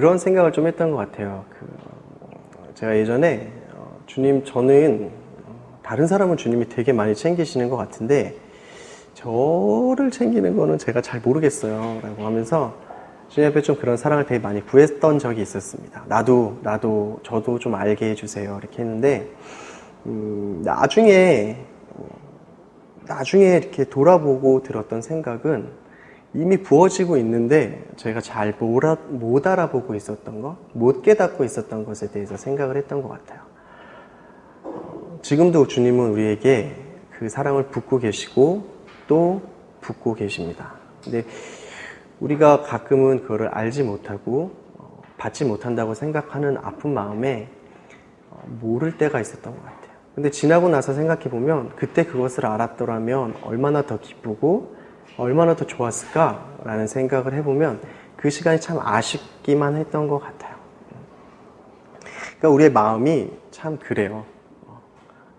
그런 생각을 좀 했던 것 같아요. 제가 예전에 주님, 저는 다른 사람은 주님이 되게 많이 챙기시는 것 같은데 저를 챙기는 거는 제가 잘 모르겠어요 라고 하면서 주님 앞에 좀 그런 사랑을 되게 많이 구했던 적이 있었습니다. 저도 좀 알게 해주세요 이렇게 했는데 나중에 이렇게 돌아보고 들었던 생각은 이미 부어지고 있는데 저희가 잘 못 알아보고 있었던 것, 못 깨닫고 있었던 것에 대해서 생각을 했던 것 같아요. 지금도 주님은 우리에게 그 사랑을 붓고 계시고 또 붓고 계십니다. 근데 우리가 가끔은 그거를 알지 못하고 받지 못한다고 생각하는 아픈 마음에 모를 때가 있었던 것 같아요. 근데 지나고 나서 생각해보면 그때 그것을 알았더라면 얼마나 더 기쁘고 얼마나 더 좋았을까라는 생각을 해보면 그 시간이 참 아쉽기만 했던 것 같아요. 그러니까 우리의 마음이 참 그래요.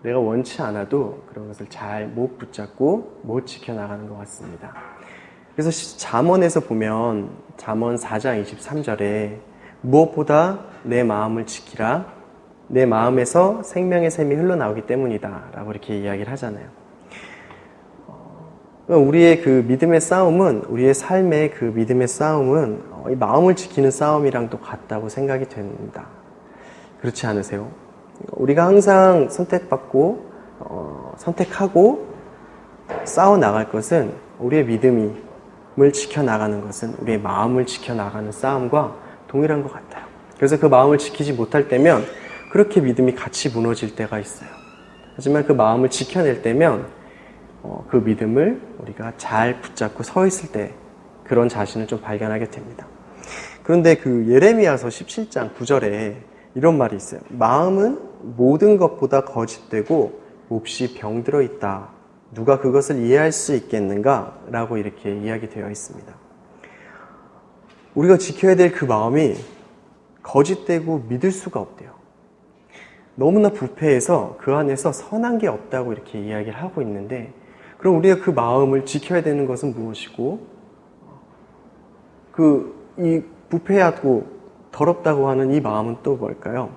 내가 원치 않아도 그런 것을 잘 못 붙잡고 못 지켜나가는 것 같습니다. 그래서 잠언에서 보면 잠언 4장 23절에 무엇보다 내 마음을 지키라, 내 마음에서 생명의 샘이 흘러나오기 때문이다 라고 이렇게 이야기를 하잖아요. 우리의 그 믿음의 싸움은, 우리의 삶의 그 믿음의 싸움은 이 마음을 지키는 싸움이랑 또 같다고 생각이 됩니다. 그렇지 않으세요? 우리가 항상 선택받고 선택하고 싸워 나갈 것은 우리의 믿음을 지켜나가는 것은 우리의 마음을 지켜나가는 싸움과 동일한 것 같아요. 그래서 그 마음을 지키지 못할 때면 그렇게 믿음이 같이 무너질 때가 있어요. 하지만 그 마음을 지켜낼 때면 그 믿음을 우리가 잘 붙잡고 서 있을 때 그런 자신을 좀 발견하게 됩니다. 그런데 그 예레미야서 17장 9절에 이런 말이 있어요. 마음은 모든 것보다 거짓되고 몹시 병들어 있다. 누가 그것을 이해할 수 있겠는가? 라고 이렇게 이야기되어 있습니다. 우리가 지켜야 될 그 마음이 거짓되고 믿을 수가 없대요. 너무나 부패해서 그 안에서 선한 게 없다고 이렇게 이야기를 하고 있는데, 그럼 우리가 그 마음을 지켜야 되는 것은 무엇이고, 이 부패하고 더럽다고 하는 이 마음은 또 뭘까요?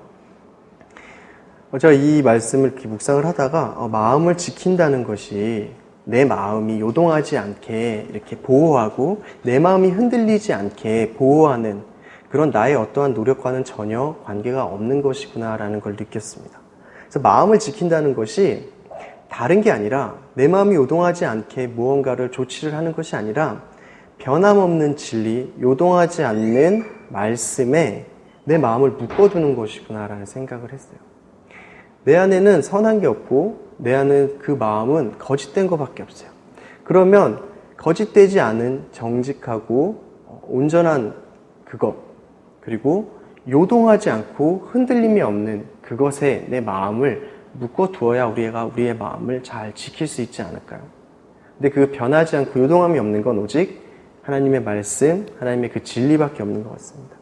제가 이 말씀을 이렇게 묵상을 하다가 마음을 지킨다는 것이 내 마음이 요동하지 않게 이렇게 보호하고 내 마음이 흔들리지 않게 보호하는 그런 나의 어떠한 노력과는 전혀 관계가 없는 것이구나라는 걸 느꼈습니다. 그래서 마음을 지킨다는 것이 다른 게 아니라 내 마음이 요동하지 않게 무언가를 조치를 하는 것이 아니라 변함없는 진리, 요동하지 않는 말씀에 내 마음을 묶어두는 것이구나라는 생각을 했어요. 내 안에는 선한 게 없고 내 안에 그 마음은 거짓된 것밖에 없어요. 그러면 거짓되지 않은 정직하고 온전한 그것, 그리고 요동하지 않고 흔들림이 없는 그것에 내 마음을 묶어두어야 우리가 우리의 마음을 잘 지킬 수 있지 않을까요? 근데 그 변하지 않고 요동함이 없는 건 오직 하나님의 말씀, 하나님의 그 진리밖에 없는 것 같습니다.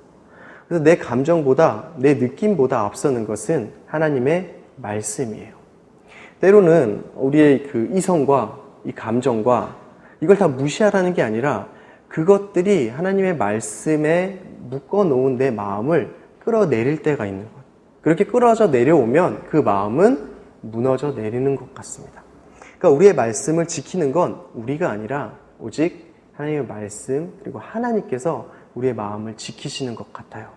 그래서 내 감정보다, 내 느낌보다 앞서는 것은 하나님의 말씀이에요. 때로는 우리의 그 이성과 이 감정과 이걸 다 무시하라는 게 아니라 그것들이 하나님의 말씀에 묶어놓은 내 마음을 끌어내릴 때가 있는 것. 그렇게 끌어져 내려오면 그 마음은 무너져 내리는 것 같습니다. 그러니까 우리의 말씀을 지키는 건 우리가 아니라 오직 하나님의 말씀, 그리고 하나님께서 우리의 마음을 지키시는 것 같아요.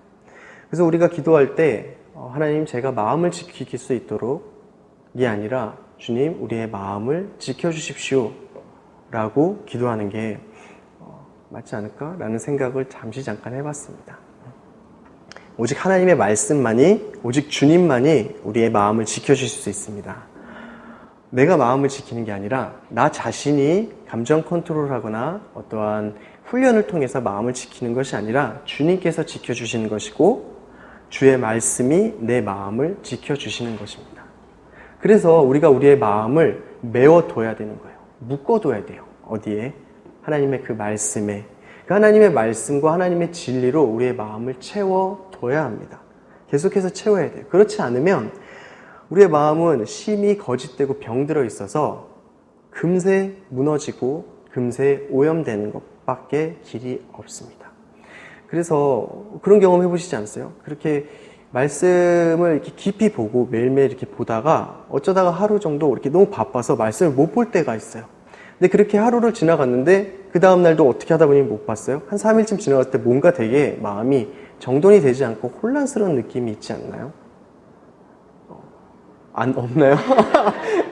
그래서 우리가 기도할 때 하나님, 제가 마음을 지킬 수 있도록 이 아니라 주님, 우리의 마음을 지켜주십시오 라고 기도하는 게 맞지 않을까라는 생각을 잠깐 해봤습니다. 오직 하나님의 말씀만이, 오직 주님만이 우리의 마음을 지켜주실 수 있습니다. 내가 마음을 지키는 게 아니라 나 자신이 감정 컨트롤하거나 어떠한 훈련을 통해서 마음을 지키는 것이 아니라 주님께서 지켜주시는 것이고 주의 말씀이 내 마음을 지켜주시는 것입니다. 그래서 우리가 우리의 마음을 메워둬야 되는 거예요. 묶어둬야 돼요. 어디에? 하나님의 그 말씀에. 그 하나님의 말씀과 하나님의 진리로 우리의 마음을 채워둬야 합니다. 계속해서 채워야 돼요. 그렇지 않으면 우리의 마음은 심히 거짓되고 병들어 있어서 금세 무너지고 금세 오염되는 것밖에 길이 없습니다. 그래서 그런 경험 해보시지 않았어요? 그렇게 말씀을 이렇게 깊이 보고 매일매일 이렇게 보다가 어쩌다가 하루 정도 이렇게 너무 바빠서 말씀을 못 볼 때가 있어요. 근데 그렇게 하루를 지나갔는데 그 다음날도 어떻게 하다 보니 못 봤어요? 한 3일쯤 지나갔을 때 뭔가 되게 마음이 정돈이 되지 않고 혼란스러운 느낌이 있지 않나요? 없나요?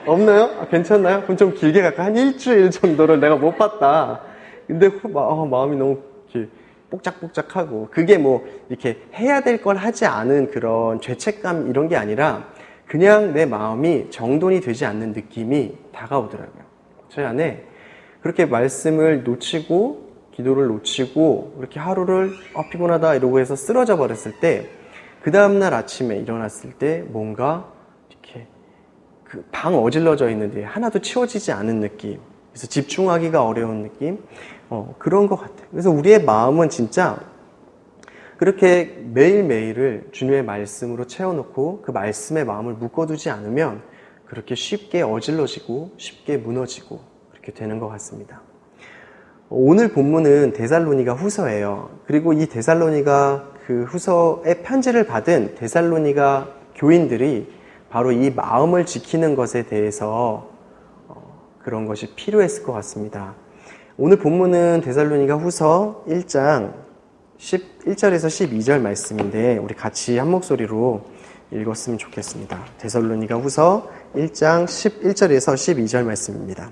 없나요? 괜찮나요? 그럼 좀 길게 갈까? 한 일주일 정도를 내가 못 봤다. 근데 마음이 너무 이렇게 뽁짝뽁짝하고, 그게 뭐 이렇게 해야 될 걸 하지 않은 그런 죄책감 이런 게 아니라 그냥 내 마음이 정돈이 되지 않는 느낌이 다가오더라고요. 저희 안에 그렇게 말씀을 놓치고 기도를 놓치고 이렇게 하루를 피곤하다 이러고 해서 쓰러져 버렸을 때, 그 다음날 아침에 일어났을 때 뭔가 이렇게 그 방 어질러져 있는데 하나도 치워지지 않은 느낌, 그래서 집중하기가 어려운 느낌, 그런 것 같아요. 그래서 우리의 마음은 진짜 그렇게 매일매일을 주님의 말씀으로 채워놓고 그 말씀에 마음을 묶어두지 않으면 그렇게 쉽게 어질러지고 쉽게 무너지고 그렇게 되는 것 같습니다. 오늘 본문은 데살로니가 후서예요. 그리고 이 데살로니가 그 후서의 편지를 받은 데살로니가 교인들이 바로 이 마음을 지키는 것에 대해서 그런 것이 필요했을 것 같습니다. 오늘 본문은 데살로니가 후서 1장 11절에서 12절 말씀인데 우리 같이 한 목소리로 읽었으면 좋겠습니다. 데살로니가 후서 1장 11절에서 12절 말씀입니다.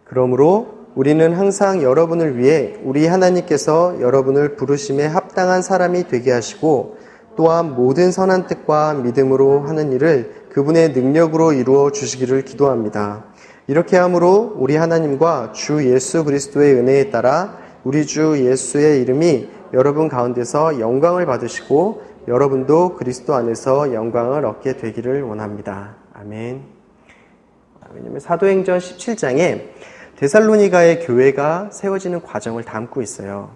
그러므로 우리는 항상 여러분을 위해 우리 하나님께서 여러분을 부르심에 합당한 사람이 되게 하시고 또한 모든 선한 뜻과 믿음으로 하는 일을 그분의 능력으로 이루어 주시기를 기도합니다. 이렇게 함으로 우리 하나님과 주 예수 그리스도의 은혜에 따라 우리 주 예수의 이름이 여러분 가운데서 영광을 받으시고 여러분도 그리스도 안에서 영광을 얻게 되기를 원합니다. 아멘. 왜냐하면 사도행전 17장에 데살로니가의 교회가 세워지는 과정을 담고 있어요.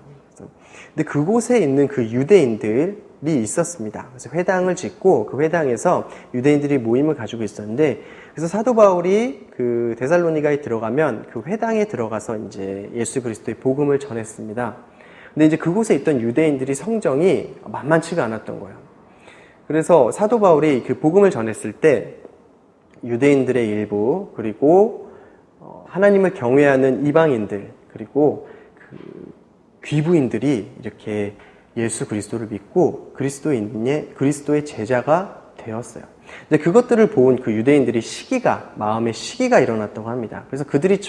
근데 그곳에 있는 그 유대인들이 있었습니다. 그래서 회당을 짓고 그 회당에서 유대인들이 모임을 가지고 있었는데, 그래서 사도 바울이 그 데살로니가에 들어가면 그 회당에 들어가서 이제 예수 그리스도의 복음을 전했습니다. 근데 이제 그곳에 있던 유대인들이 성정이 만만치가 않았던 거예요. 그래서 사도 바울이 그 복음을 전했을 때 유대인들의 일부, 그리고 하나님을 경외하는 이방인들, 그리고 그 귀부인들이 이렇게 예수 그리스도를 믿고 그리스도의 제자가 되었어요. 근데 그것들을 본 그 유대인들이 마음의 시기가 일어났다고 합니다. 그래서 그들이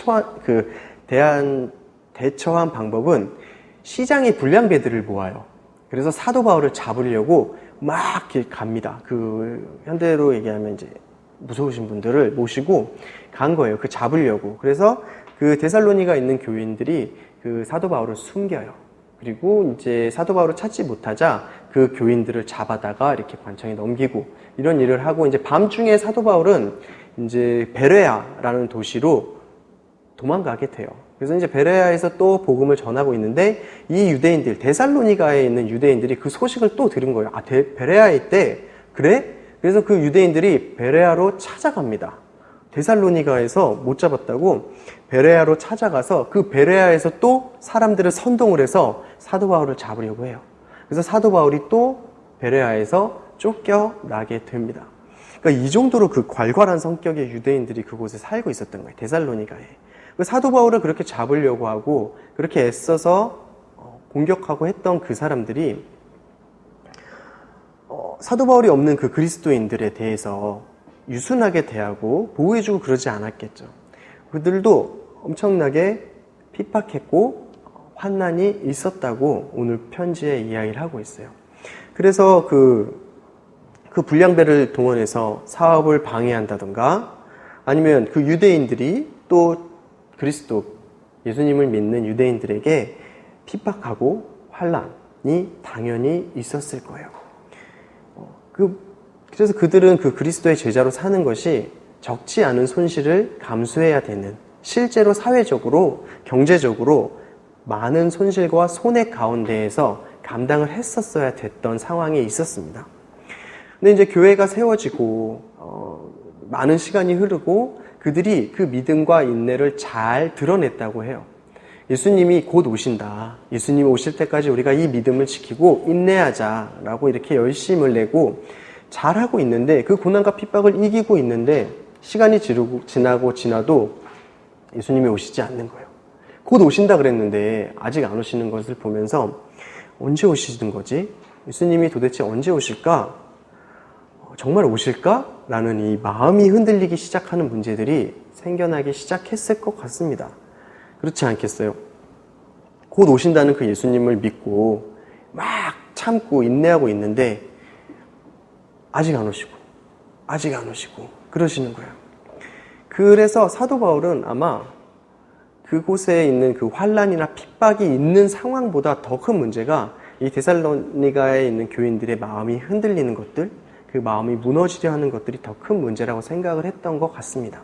대처한 방법은 시장의 불량배들을 모아요. 그래서 사도 바울을 잡으려고 막 갑니다. 그 현대로 얘기하면 이제 무서우신 분들을 모시고 간 거예요. 그 잡으려고. 그래서 그 데살로니가 있는 교인들이 그 사도 바울을 숨겨요. 그리고 이제 사도 바울을 찾지 못하자 그 교인들을 잡아다가 이렇게 관청에 넘기고 이런 일을 하고, 이제 밤중에 사도 바울은 이제 베레아라는 도시로 도망가게 돼요. 그래서 이제 베레아에서 또 복음을 전하고 있는데 이 유대인들, 데살로니가에 있는 유대인들이 그 소식을 또 들은 거예요. 베레아에 있대? 그래? 그래서 그 유대인들이 베레아로 찾아갑니다. 데살로니가에서 못 잡았다고 베레아로 찾아가서 그 베레아에서 또 사람들을 선동을 해서 사도 바울을 잡으려고 해요. 그래서 사도 바울이 또 베레아에서 쫓겨나게 됩니다. 그러니까 이 정도로 그 괄괄한 성격의 유대인들이 그곳에 살고 있었던 거예요. 데살로니가에. 사도 바울을 그렇게 잡으려고 하고 그렇게 애써서 공격하고 했던 그 사람들이 사도 바울이 없는 그 그리스도인들에 대해서 유순하게 대하고 보호해주고 그러지 않았겠죠. 그들도 엄청나게 핍박했고 환난이 있었다고 오늘 편지에 이야기를 하고 있어요. 그래서 그 불량배를 동원해서 사업을 방해한다던가, 아니면 그 유대인들이 또 그리스도, 예수님을 믿는 유대인들에게 핍박하고 환난이 당연히 있었을 거예요. 그래서 그들은 그 그리스도의 제자로 사는 것이 적지 않은 손실을 감수해야 되는, 실제로 사회적으로, 경제적으로 많은 손실과 손해 가운데에서 감당을 했었어야 됐던 상황에 있었습니다. 근데 이제 교회가 세워지고 많은 시간이 흐르고 그들이 그 믿음과 인내를 잘 드러냈다고 해요. 예수님이 곧 오신다. 예수님이 오실 때까지 우리가 이 믿음을 지키고 인내하자라고 이렇게 열심을 내고 잘하고 있는데, 그 고난과 핍박을 이기고 있는데 시간이 지나도 예수님이 오시지 않는 거예요. 곧 오신다 그랬는데 아직 안 오시는 것을 보면서 언제 오시는 거지? 예수님이 도대체 언제 오실까? 정말 오실까? 라는 이 마음이 흔들리기 시작하는 문제들이 생겨나기 시작했을 것 같습니다. 그렇지 않겠어요? 곧 오신다는 그 예수님을 믿고 막 참고 인내하고 있는데 아직 안 오시고 그러시는 거예요. 그래서 사도 바울은 아마 그곳에 있는 그 환난이나 핍박이 있는 상황보다 더 큰 문제가 이 데살로니가에 있는 교인들의 마음이 흔들리는 것들, 그 마음이 무너지려 하는 것들이 더 큰 문제라고 생각을 했던 것 같습니다.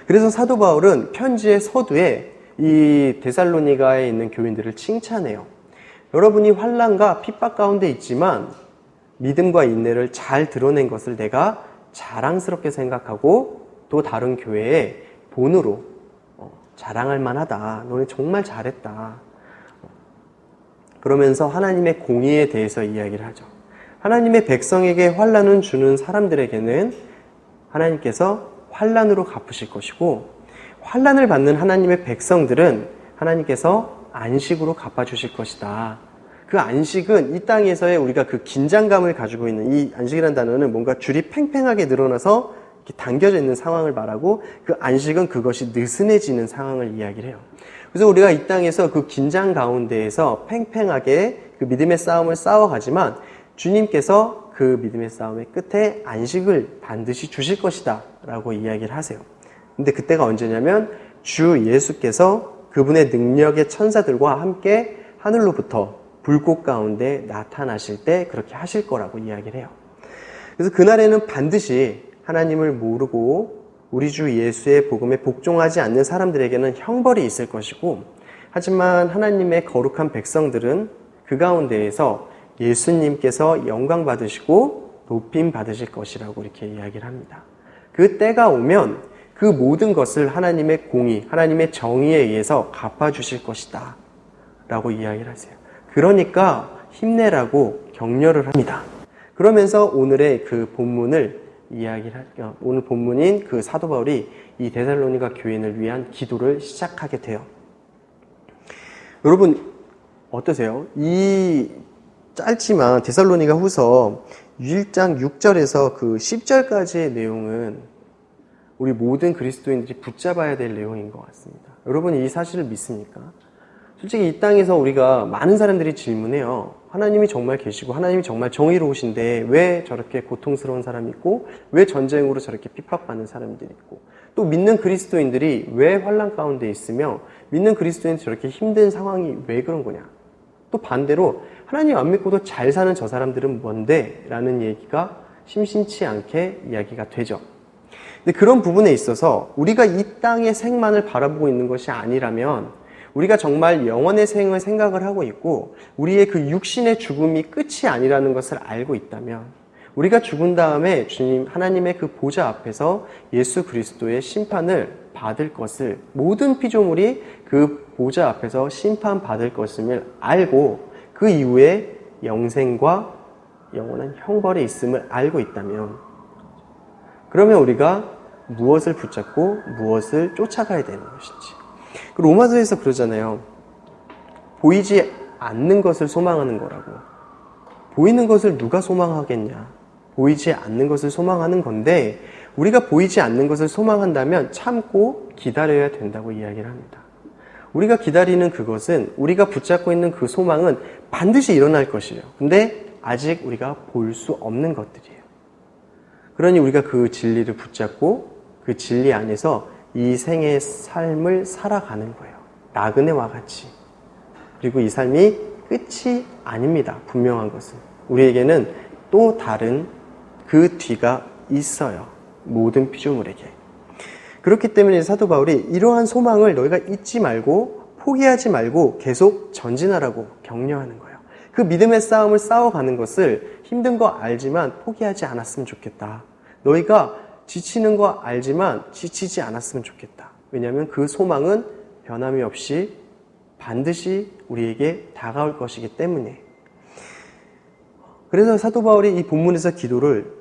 그래서 사도 바울은 편지의 서두에 이 데살로니가에 있는 교인들을 칭찬해요. 여러분이 환난과 핍박 가운데 있지만 믿음과 인내를 잘 드러낸 것을 내가 자랑스럽게 생각하고 또 다른 교회의 본으로 자랑할 만하다. 너네 정말 잘했다. 그러면서 하나님의 공의에 대해서 이야기를 하죠. 하나님의 백성에게 환난을 주는 사람들에게는 하나님께서 환난으로 갚으실 것이고, 환난을 받는 하나님의 백성들은 하나님께서 안식으로 갚아주실 것이다. 그 안식은 이 땅에서의 우리가 그 긴장감을 가지고 있는, 이 안식이라는 단어는 뭔가 줄이 팽팽하게 늘어나서 이렇게 당겨져 있는 상황을 말하고, 그 안식은 그것이 느슨해지는 상황을 이야기를 해요. 그래서 우리가 이 땅에서 그 긴장 가운데에서 팽팽하게 그 믿음의 싸움을 싸워가지만 주님께서 그 믿음의 싸움의 끝에 안식을 반드시 주실 것이다 라고 이야기를 하세요. 근데 그때가 언제냐면 주 예수께서 그분의 능력의 천사들과 함께 하늘로부터 불꽃 가운데 나타나실 때 그렇게 하실 거라고 이야기를 해요. 그래서 그날에는 반드시 하나님을 모르고 우리 주 예수의 복음에 복종하지 않는 사람들에게는 형벌이 있을 것이고, 하지만 하나님의 거룩한 백성들은 그 가운데에서 예수님께서 영광 받으시고 높임 받으실 것이라고 이렇게 이야기를 합니다. 그 때가 오면 그 모든 것을 하나님의 공의, 하나님의 정의에 의해서 갚아주실 것이다 라고 이야기를 하세요. 그러니까 힘내라고 격려를 합니다. 그러면서 오늘의 그 본문을 오늘 본문인 그 사도 바울이 이 데살로니가 교인을 위한 기도를 시작하게 돼요. 여러분 어떠세요? 이 짧지만 데살로니가 후서 1장 6절에서 그 10절까지의 내용은 우리 모든 그리스도인들이 붙잡아야 될 내용인 것 같습니다. 여러분이 이 사실을 믿습니까? 솔직히 이 땅에서 우리가 많은 사람들이 질문해요. 하나님이 정말 계시고 하나님이 정말 정의로우신데 왜 저렇게 고통스러운 사람이 있고 왜 전쟁으로 저렇게 핍박받는 사람들이 있고 또 믿는 그리스도인들이 왜 환난 가운데 있으며 믿는 그리스도인들이 저렇게 힘든 상황이 왜 그런 거냐. 또 반대로 하나님 안 믿고도 잘 사는 저 사람들은 뭔데? 라는 얘기가 심심치 않게 이야기가 되죠. 근데 그런 부분에 있어서 우리가 이 땅의 생만을 바라보고 있는 것이 아니라면 우리가 정말 영원의 생을 생각을 하고 있고 우리의 그 육신의 죽음이 끝이 아니라는 것을 알고 있다면 우리가 죽은 다음에 주님 하나님의 그 보좌 앞에서 예수 그리스도의 심판을 받을 것을 모든 피조물이 그 보좌 앞에서 심판받을 것임을 알고 그 이후에 영생과 영원한 형벌이 있음을 알고 있다면 그러면 우리가 무엇을 붙잡고 무엇을 쫓아가야 되는 것인지. 로마서에서 그러잖아요. 보이지 않는 것을 소망하는 거라고. 보이는 것을 누가 소망하겠냐. 보이지 않는 것을 소망하는 건데 우리가 보이지 않는 것을 소망한다면 참고 기다려야 된다고 이야기를 합니다. 우리가 기다리는 그것은 우리가 붙잡고 있는 그 소망은 반드시 일어날 것이에요. 근데 아직 우리가 볼 수 없는 것들이에요. 그러니 우리가 그 진리를 붙잡고 그 진리 안에서 이 생의 삶을 살아가는 거예요. 나그네와 같이. 그리고 이 삶이 끝이 아닙니다. 분명한 것은. 우리에게는 또 다른 그 뒤가 있어요. 모든 피조물에게. 그렇기 때문에 사도 바울이 이러한 소망을 너희가 잊지 말고 포기하지 말고 계속 전진하라고 격려하는 거예요. 그 믿음의 싸움을 싸워가는 것을 힘든 거 알지만 포기하지 않았으면 좋겠다. 너희가 지치는 거 알지만 지치지 않았으면 좋겠다. 왜냐하면 그 소망은 변함이 없이 반드시 우리에게 다가올 것이기 때문에. 그래서 사도 바울이 이 본문에서 기도를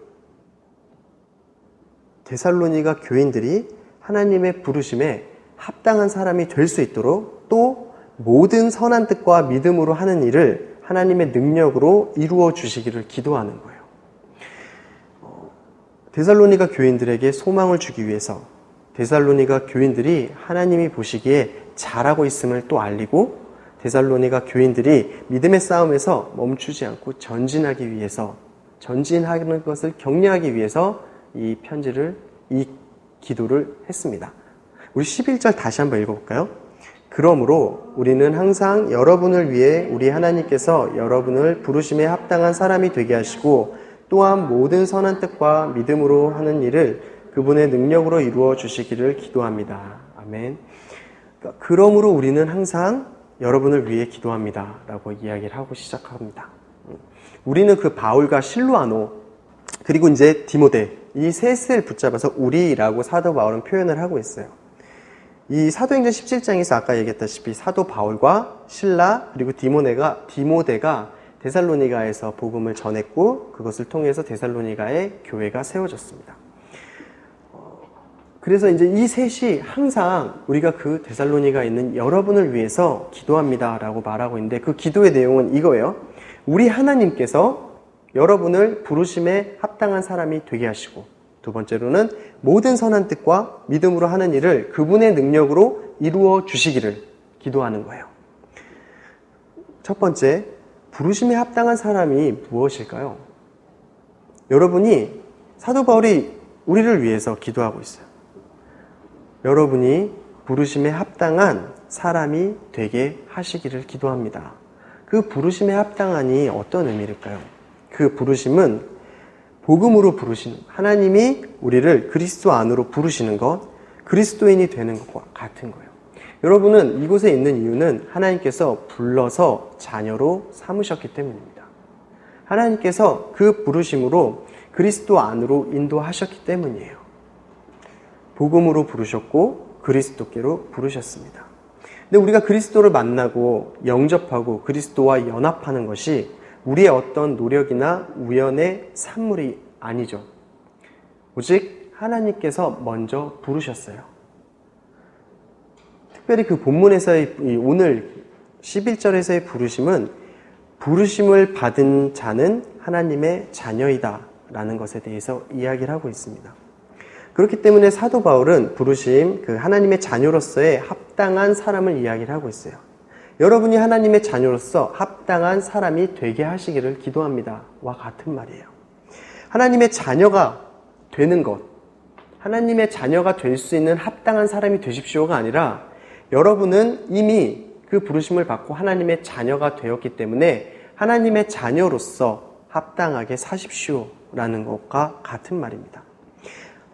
데살로니가 교인들이 하나님의 부르심에 합당한 사람이 될 수 있도록, 또 모든 선한 뜻과 믿음으로 하는 일을 하나님의 능력으로 이루어 주시기를 기도하는 거예요. 데살로니가 교인들에게 소망을 주기 위해서, 데살로니가 교인들이 하나님이 보시기에 잘하고 있음을 또 알리고, 데살로니가 교인들이 믿음의 싸움에서 멈추지 않고 전진하기 위해서, 전진하는 것을 격려하기 위해서 이 편지를, 이 기도를 했습니다. 우리 11절 다시 한번 읽어볼까요? 그러므로 우리는 항상 여러분을 위해 우리 하나님께서 여러분을 부르심에 합당한 사람이 되게 하시고, 또한 모든 선한 뜻과 믿음으로 하는 일을 그분의 능력으로 이루어 주시기를 기도합니다. 아멘. 그러므로 우리는 항상 여러분을 위해 기도합니다 라고 이야기를 하고 시작합니다. 우리는 그 바울과 실로아노, 그리고 이제 디모데, 이 셋을 붙잡아서 우리라고 사도 바울은 표현을 하고 있어요. 이 사도행전 17장에서 아까 얘기했다시피 사도 바울과 실라 그리고 디모데가 데살로니가에서 복음을 전했고, 그것을 통해서 데살로니가의 교회가 세워졌습니다. 그래서 이제 이 셋이 항상 우리가 그 데살로니가에 있는 여러분을 위해서 기도합니다 라고 말하고 있는데, 그 기도의 내용은 이거예요. 우리 하나님께서 여러분을 부르심에 합당한 사람이 되게 하시고, 두 번째로는 모든 선한 뜻과 믿음으로 하는 일을 그분의 능력으로 이루어 주시기를 기도하는 거예요. 첫 번째, 부르심에 합당한 사람이 무엇일까요? 여러분이, 사도 바울이 우리를 위해서 기도하고 있어요. 여러분이 부르심에 합당한 사람이 되게 하시기를 기도합니다. 그 부르심에 합당한이 어떤 의미일까요? 그 부르심은 복음으로 부르시는, 하나님이 우리를 그리스도 안으로 부르시는 것, 그리스도인이 되는 것과 같은 거예요. 여러분은 이곳에 있는 이유는 하나님께서 불러서 자녀로 삼으셨기 때문입니다. 하나님께서 그 부르심으로 그리스도 안으로 인도하셨기 때문이에요. 복음으로 부르셨고 그리스도께로 부르셨습니다. 근데 우리가 그리스도를 만나고 영접하고 그리스도와 연합하는 것이 우리의 어떤 노력이나 우연의 산물이 아니죠. 오직 하나님께서 먼저 부르셨어요. 특별히 그 본문에서의 오늘 11절에서의 부르심은, 부르심을 받은 자는 하나님의 자녀이다 라는 것에 대해서 이야기를 하고 있습니다. 그렇기 때문에 사도 바울은 부르심, 그 하나님의 자녀로서의 합당한 사람을 이야기를 하고 있어요. 여러분이 하나님의 자녀로서 합당한 사람이 되게 하시기를 기도합니다 와 같은 말이에요. 하나님의 자녀가 되는 것, 하나님의 자녀가 될 수 있는 합당한 사람이 되십시오가 아니라, 여러분은 이미 그 부르심을 받고 하나님의 자녀가 되었기 때문에 하나님의 자녀로서 합당하게 사십시오 라는 것과 같은 말입니다.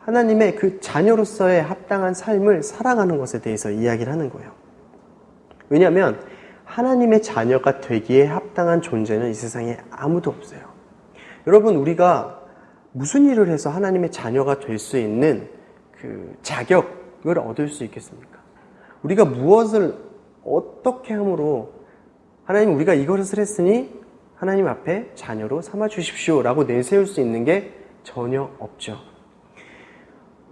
하나님의 그 자녀로서의 합당한 삶을 살아가는 것에 대해서 이야기를 하는 거예요. 왜냐하면 하나님의 자녀가 되기에 합당한 존재는 이 세상에 아무도 없어요. 여러분, 우리가 무슨 일을 해서 하나님의 자녀가 될 수 있는 그 자격을 얻을 수 있겠습니까? 우리가 무엇을 어떻게 함으로 하나님, 우리가 이것을 했으니 하나님 앞에 자녀로 삼아 주십시오 라고 내세울 수 있는 게 전혀 없죠.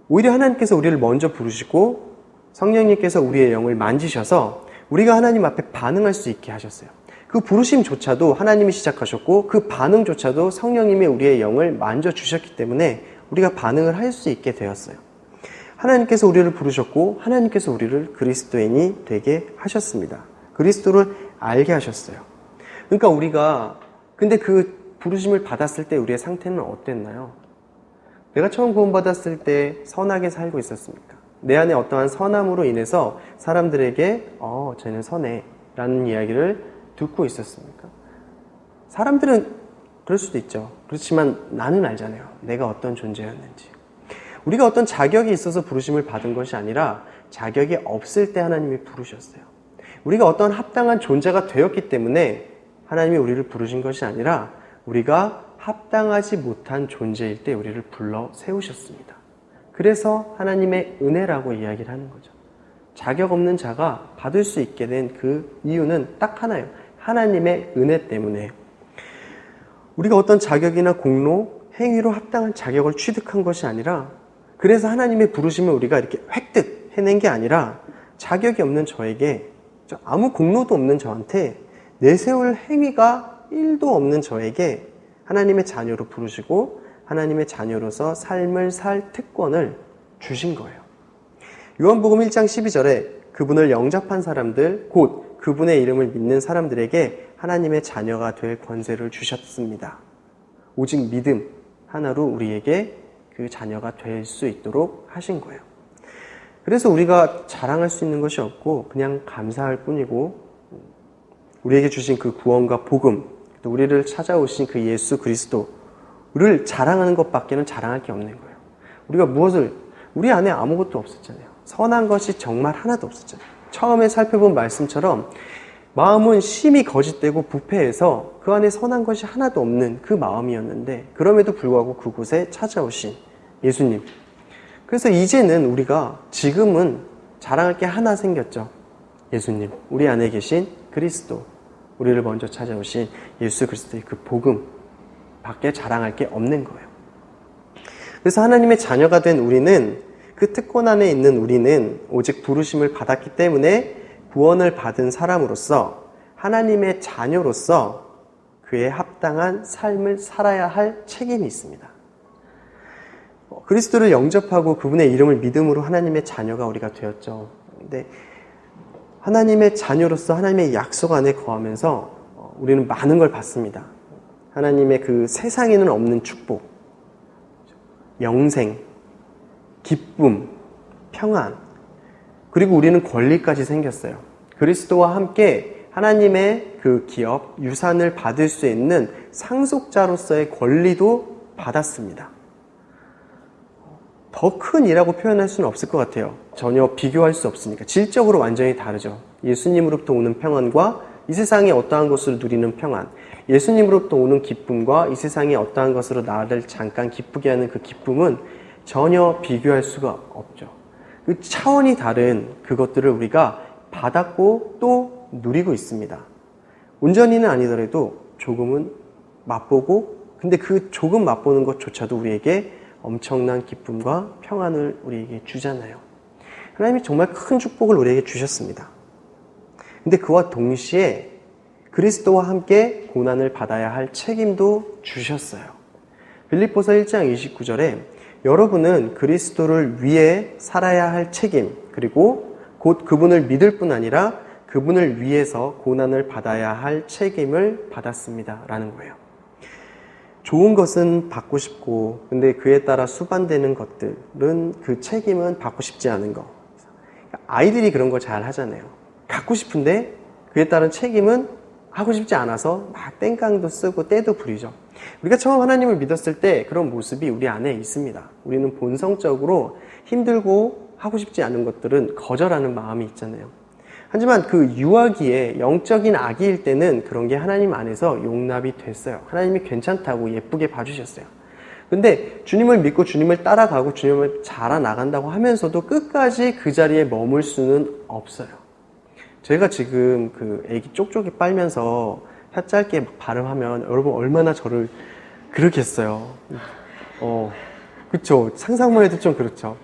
오히려 하나님께서 우리를 먼저 부르시고 성령님께서 우리의 영을 만지셔서 우리가 하나님 앞에 반응할 수 있게 하셨어요. 그 부르심조차도 하나님이 시작하셨고, 그 반응조차도 성령님이 우리의 영을 만져주셨기 때문에 우리가 반응을 할 수 있게 되었어요. 하나님께서 우리를 부르셨고 하나님께서 우리를 그리스도인이 되게 하셨습니다. 그리스도를 알게 하셨어요. 그러니까 우리가, 근데 그 부르심을 받았을 때 우리의 상태는 어땠나요? 내가 처음 구원받았을 때 선하게 살고 있었습니까? 내 안에 어떠한 선함으로 인해서 사람들에게 쟤는 선해 라는 이야기를 듣고 있었습니까? 사람들은 그럴 수도 있죠. 그렇지만 나는 알잖아요. 내가 어떤 존재였는지. 우리가 어떤 자격이 있어서 부르심을 받은 것이 아니라 자격이 없을 때 하나님이 부르셨어요. 우리가 어떤 합당한 존재가 되었기 때문에 하나님이 우리를 부르신 것이 아니라 우리가 합당하지 못한 존재일 때 우리를 불러 세우셨습니다. 그래서 하나님의 은혜라고 이야기를 하는 거죠. 자격 없는 자가 받을 수 있게 된 그 이유는 딱 하나예요. 하나님의 은혜 때문에. 우리가 어떤 자격이나 공로, 행위로 합당한 자격을 취득한 것이 아니라, 그래서 하나님의 부르심을 우리가 이렇게 획득 해낸 게 아니라, 자격이 없는 저에게, 아무 공로도 없는 저한테 내세울 행위가 1도 없는 저에게 하나님의 자녀로 부르시고 하나님의 자녀로서 삶을 살 특권을 주신 거예요. 요한복음 1장 12절에 그분을 영접한 사람들, 곧 그분의 이름을 믿는 사람들에게 하나님의 자녀가 될 권세를 주셨습니다. 오직 믿음 하나로 우리에게 그 자녀가 될 수 있도록 하신 거예요. 그래서 우리가 자랑할 수 있는 것이 없고 그냥 감사할 뿐이고, 우리에게 주신 그 구원과 복음, 또 우리를 찾아오신 그 예수 그리스도를 자랑하는 것밖에는 자랑할 게 없는 거예요. 우리가 우리 안에 아무것도 없었잖아요. 선한 것이 정말 하나도 없었잖아요. 처음에 살펴본 말씀처럼 마음은 심히 거짓되고 부패해서 그 안에 선한 것이 하나도 없는 그 마음이었는데, 그럼에도 불구하고 그곳에 찾아오신 예수님. 그래서 이제는 우리가 지금은 자랑할 게 하나 생겼죠. 예수님, 우리 안에 계신 그리스도, 우리를 먼저 찾아오신 예수 그리스도의 그 복음 밖에 자랑할 게 없는 거예요. 그래서 하나님의 자녀가 된 우리는, 그 특권 안에 있는 우리는 오직 부르심을 받았기 때문에 구원을 받은 사람으로서, 하나님의 자녀로서 그에 합당한 삶을 살아야 할 책임이 있습니다. 그리스도를 영접하고 그분의 이름을 믿음으로 하나님의 자녀가 우리가 되었죠. 근데 하나님의 자녀로서 하나님의 약속 안에 거하면서 우리는 많은 걸 받습니다. 하나님의 그 세상에는 없는 축복, 영생, 기쁨, 평안, 그리고 우리는 권리까지 생겼어요. 그리스도와 함께 하나님의 그 기업, 유산을 받을 수 있는 상속자로서의 권리도 받았습니다. 더 큰 일이라고 표현할 수는 없을 것 같아요. 전혀 비교할 수 없으니까. 질적으로 완전히 다르죠. 예수님으로부터 오는 평안과 이 세상에 어떠한 것으로 누리는 평안, 예수님으로부터 오는 기쁨과 이 세상에 어떠한 것으로 나를 잠깐 기쁘게 하는 그 기쁨은 전혀 비교할 수가 없죠. 그 차원이 다른 그것들을 우리가 받았고 또 누리고 있습니다. 온전히는 아니더라도 조금은 맛보고, 근데 그 조금 맛보는 것조차도 우리에게 엄청난 기쁨과 평안을 우리에게 주잖아요. 하나님이 정말 큰 축복을 우리에게 주셨습니다. 근데 그와 동시에 그리스도와 함께 고난을 받아야 할 책임도 주셨어요. 빌립보서 1장 29절에 여러분은 그리스도를 위해 살아야 할 책임, 그리고 곧 그분을 믿을 뿐 아니라 그분을 위해서 고난을 받아야 할 책임을 받았습니다 라는 거예요. 좋은 것은 받고 싶고, 근데 그에 따라 수반되는 것들은, 그 책임은 받고 싶지 않은 거. 아이들이 그런 거 잘 하잖아요. 갖고 싶은데 그에 따른 책임은 하고 싶지 않아서 막 땡깡도 쓰고 떼도 부리죠. 우리가 처음 하나님을 믿었을 때 그런 모습이 우리 안에 있습니다. 우리는 본성적으로 힘들고 하고 싶지 않은 것들은 거절하는 마음이 있잖아요. 하지만 그 유아기에 영적인 아기일 때는 그런 게 하나님 안에서 용납이 됐어요. 하나님이 괜찮다고 예쁘게 봐주셨어요. 근데 주님을 믿고 주님을 따라가고 주님을 자라나간다고 하면서도 끝까지 그 자리에 머물 수는 없어요. 제가 지금 그 애기 쪽쪽이 빨면서 혀 짧게 막 발음하면 여러분 얼마나 저를 그렇겠어요. 그쵸. 상상만 해도 좀 그렇죠.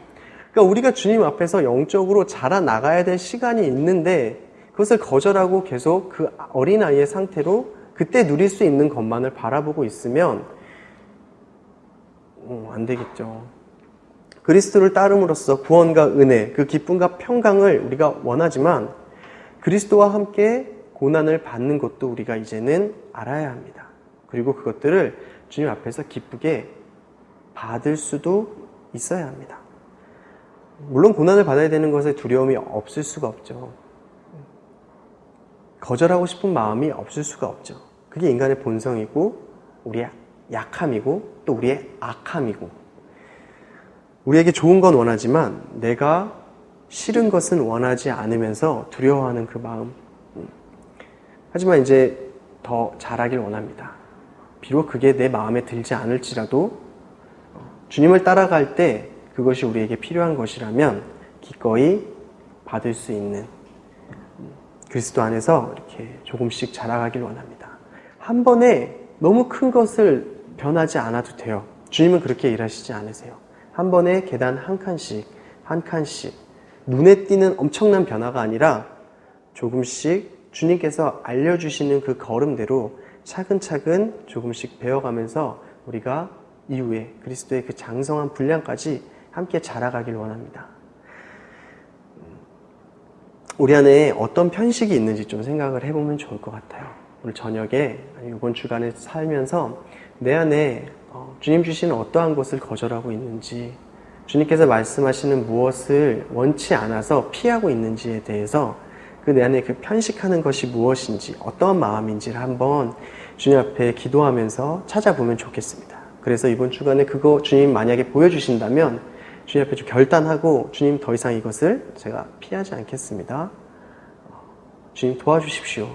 그러니까 우리가 주님 앞에서 영적으로 자라나가야 될 시간이 있는데 그것을 거절하고 계속 그 어린아이의 상태로 그때 누릴 수 있는 것만을 바라보고 있으면 안 되겠죠. 그리스도를 따름으로써 구원과 은혜, 그 기쁨과 평강을 우리가 원하지만 그리스도와 함께 고난을 받는 것도 우리가 이제는 알아야 합니다. 그리고 그것들을 주님 앞에서 기쁘게 받을 수도 있어야 합니다. 물론 고난을 받아야 되는 것에 두려움이 없을 수가 없죠. 거절하고 싶은 마음이 없을 수가 없죠. 그게 인간의 본성이고 우리의 약함이고 또 우리의 악함이고, 우리에게 좋은 건 원하지만 내가 싫은 것은 원하지 않으면서 두려워하는 그 마음. 하지만 이제 더 잘하길 원합니다. 비록 그게 내 마음에 들지 않을지라도 주님을 따라갈 때 그것이 우리에게 필요한 것이라면 기꺼이 받을 수 있는 그리스도 안에서 이렇게 조금씩 자라가길 원합니다. 한 번에 너무 큰 것을 변하지 않아도 돼요. 주님은 그렇게 일하시지 않으세요. 한 번에 계단 한 칸씩 한 칸씩 눈에 띄는 엄청난 변화가 아니라 조금씩 주님께서 알려주시는 그 걸음대로 차근차근 조금씩 배워가면서 우리가 이후에 그리스도의 그 장성한 분량까지 함께 자라가길 원합니다. 우리 안에 어떤 편식이 있는지 좀 생각을 해보면 좋을 것 같아요. 오늘 저녁에 이번 주간에 살면서 내 안에 주님 주시는 어떠한 것을 거절하고 있는지, 주님께서 말씀하시는 무엇을 원치 않아서 피하고 있는지에 대해서 그 내 안에 그 편식하는 것이 무엇인지, 어떠한 마음인지를 한번 주님 앞에 기도하면서 찾아보면 좋겠습니다. 그래서 이번 주간에 그거 주님 만약에 보여주신다면 주님 앞에 좀 결단하고, 주님 더 이상 이것을 제가 피하지 않겠습니다. 주님 도와주십시오.